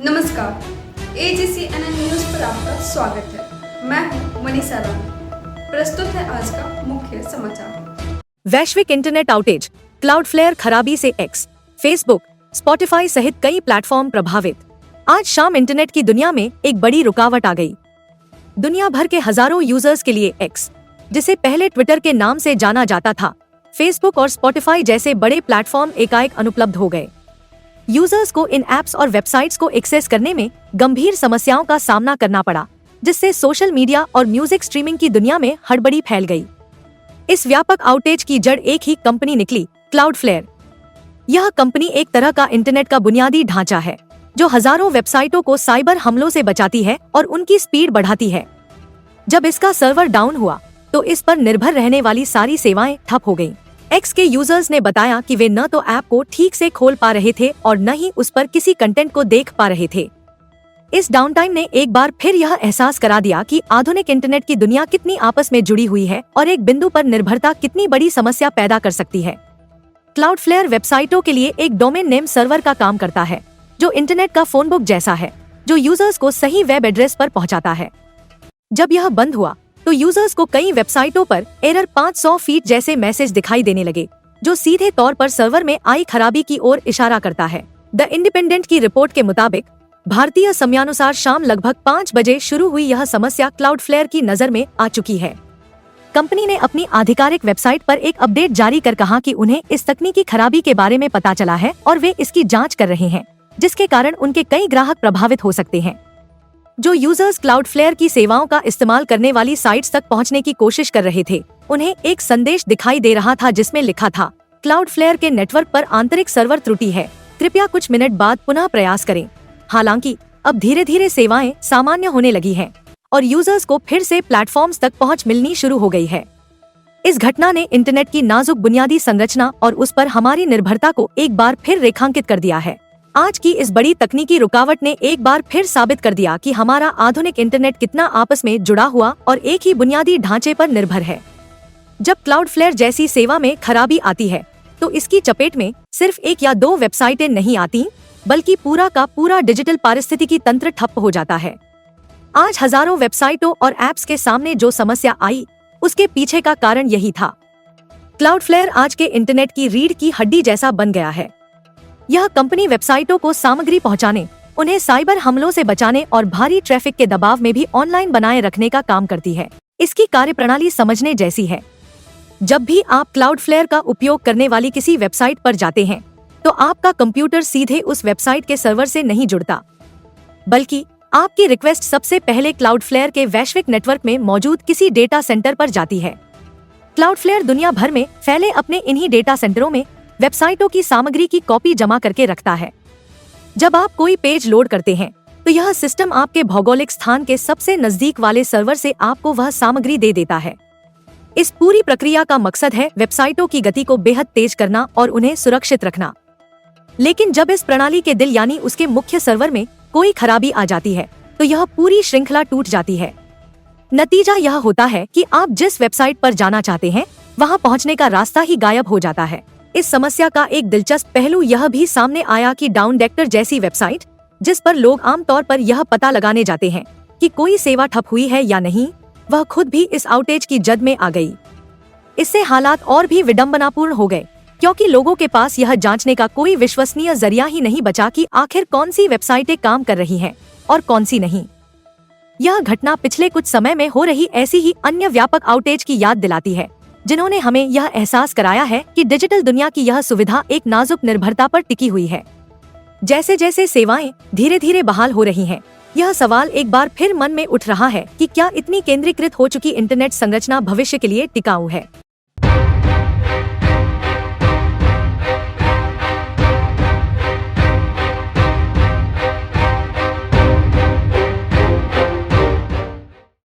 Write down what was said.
नमस्कार, AGCNN news पर आपका स्वागत है। मैं हूं मनीषा राम। प्रस्तुत है आज का मुख्य समाचार। वैश्विक इंटरनेट आउटेज, क्लाउडफ्लेयर खराबी से एक्स, फेसबुक, स्पॉटिफाई सहित कई प्लेटफॉर्म प्रभावित। आज शाम इंटरनेट की दुनिया में एक बड़ी रुकावट आ गई। दुनिया भर के हजारों यूजर्स के लिए एक्स, जिसे पहले ट्विटर के नाम से जाना जाता था, फेसबुक और स्पॉटिफाई जैसे बड़े प्लेटफॉर्म एकाएक अनुपलब्ध हो गए। यूजर्स को इन ऐप्स और वेबसाइट्स को एक्सेस करने में गंभीर समस्याओं का सामना करना पड़ा, जिससे सोशल मीडिया और म्यूजिक स्ट्रीमिंग की दुनिया में हड़बड़ी फैल गई। इस व्यापक आउटेज की जड़ एक ही कंपनी निकली, क्लाउडफ्लेयर। यह कंपनी एक तरह का इंटरनेट का बुनियादी ढांचा है, जो हजारों वेबसाइटों को साइबर हमलों से बचाती है और उनकी स्पीड बढ़ाती है। जब इसका सर्वर डाउन हुआ, तो इस पर निर्भर रहने वाली सारी सेवाएं ठप हो गईं। एक्स के यूजर्स ने बताया कि वे न तो ऐप को ठीक से खोल पा रहे थे और न ही उस पर किसी कंटेंट को देख पा रहे थे। इस डाउनटाइम ने एक बार फिर यह एहसास करा दिया कि आधुनिक इंटरनेट की दुनिया कितनी आपस में जुड़ी हुई है और एक बिंदु पर निर्भरता कितनी बड़ी समस्या पैदा कर सकती है। क्लाउडफ्लेयर वेबसाइटों के लिए एक डोमेन नेम सर्वर का काम करता है, जो इंटरनेट का फोन बुक जैसा है, जो यूजर्स को सही वेब एड्रेस पर पहुंचाता है। जब यह बंद हुआ, तो यूजर्स को कई वेबसाइटों पर एरर 500 फीट जैसे मैसेज दिखाई देने लगे, जो सीधे तौर पर सर्वर में आई खराबी की ओर इशारा करता है। द इंडिपेंडेंट की रिपोर्ट के मुताबिक भारतीय समयानुसार शाम लगभग 5 बजे शुरू हुई यह समस्या क्लाउडफ्लेयर की नजर में आ चुकी है। कंपनी ने अपनी आधिकारिक वेबसाइट पर एक अपडेट जारी कर कहा कि उन्हें इस तकनीकी खराबी के बारे में पता चला है और वे इसकी जाँच कर रहे हैं, जिसके कारण उनके कई ग्राहक प्रभावित हो सकते हैं। जो यूजर्स क्लाउडफ्लेयर की सेवाओं का इस्तेमाल करने वाली साइट्स तक पहुंचने की कोशिश कर रहे थे, उन्हें एक संदेश दिखाई दे रहा था जिसमें लिखा था, क्लाउडफ्लेयर के नेटवर्क पर आंतरिक सर्वर त्रुटि है, कृपया कुछ मिनट बाद पुनः प्रयास करें। हालांकि अब धीरे धीरे सेवाएं सामान्य होने लगी हैं और यूजर्स को फिर से प्लेटफॉर्म्स तक पहुंच मिलनी शुरू हो गई है। इस घटना ने इंटरनेट की नाजुक बुनियादी संरचना और उस पर हमारी निर्भरता को एक बार फिर रेखांकित कर दिया है। आज की इस बड़ी तकनीकी रुकावट ने एक बार फिर साबित कर दिया कि हमारा आधुनिक इंटरनेट कितना आपस में जुड़ा हुआ और एक ही बुनियादी ढांचे पर निर्भर है। जब क्लाउडफ्लेयर जैसी सेवा में खराबी आती है, तो इसकी चपेट में सिर्फ एक या दो वेबसाइटें नहीं आती, बल्कि पूरा का पूरा डिजिटल पारिस्थितिकी तंत्र ठप हो जाता है। आज हजारों वेबसाइटों और ऐप्स के सामने जो समस्या आई, उसके पीछे का कारण यही था। क्लाउडफ्लेयर आज के इंटरनेट की रीढ़ की हड्डी जैसा बन गया है। यह कंपनी वेबसाइटों को सामग्री पहुंचाने, उन्हें साइबर हमलों से बचाने और भारी ट्रैफिक के दबाव में भी ऑनलाइन बनाए रखने का काम करती है। इसकी कार्यप्रणाली समझने जैसी है। जब भी आप क्लाउडफ्लेयर का उपयोग करने वाली किसी वेबसाइट पर जाते हैं, तो आपका कंप्यूटर सीधे उस वेबसाइट के सर्वर से नहीं जुड़ता, बल्कि आपकी रिक्वेस्ट सबसे पहले क्लाउडफ्लेयर के वैश्विक नेटवर्क में मौजूद किसी डेटा सेंटर पर जाती है। क्लाउडफ्लेयर दुनिया भर में फैले अपने इन्हीं डेटा सेंटरों में वेबसाइटों की सामग्री की कॉपी जमा करके रखता है। जब आप कोई पेज लोड करते हैं, तो यह सिस्टम आपके भौगोलिक स्थान के सबसे नजदीक वाले सर्वर से आपको वह सामग्री दे देता है। इस पूरी प्रक्रिया का मकसद है वेबसाइटों की गति को बेहद तेज करना और उन्हें सुरक्षित रखना। लेकिन जब इस प्रणाली के दिल यानी उसके मुख्य सर्वर में कोई खराबी आ जाती है, तो यह पूरी श्रृंखला टूट जाती है। नतीजा यह होता है कि आप जिस वेबसाइट पर जाना चाहते हैं, वहां पहुंचने का रास्ता ही गायब हो जाता है। इस समस्या का एक दिलचस्प पहलू यह भी सामने आया कि डाउनडेक्टर जैसी वेबसाइट, जिस पर लोग आमतौर पर यह पता लगाने जाते हैं कि कोई सेवा ठप हुई है या नहीं, वह खुद भी इस आउटेज की जद में आ गई। इससे हालात और भी विडंबनापूर्ण हो गए, क्योंकि लोगों के पास यह जांचने का कोई विश्वसनीय जरिया ही नहीं बचा कि आखिर कौन सी वेबसाइटें काम कर रही हैं और कौन सी नहीं। यह घटना पिछले कुछ समय में हो रही ऐसी ही अन्य व्यापक आउटेज की याद दिलाती है, जिन्होंने हमें यह एहसास कराया है कि डिजिटल दुनिया की यह सुविधा एक नाजुक निर्भरता पर टिकी हुई है। जैसे जैसे सेवाएं धीरे धीरे बहाल हो रही हैं, यह सवाल एक बार फिर मन में उठ रहा है कि क्या इतनी केंद्रीकृत हो चुकी इंटरनेट संरचना भविष्य के लिए टिकाऊ है।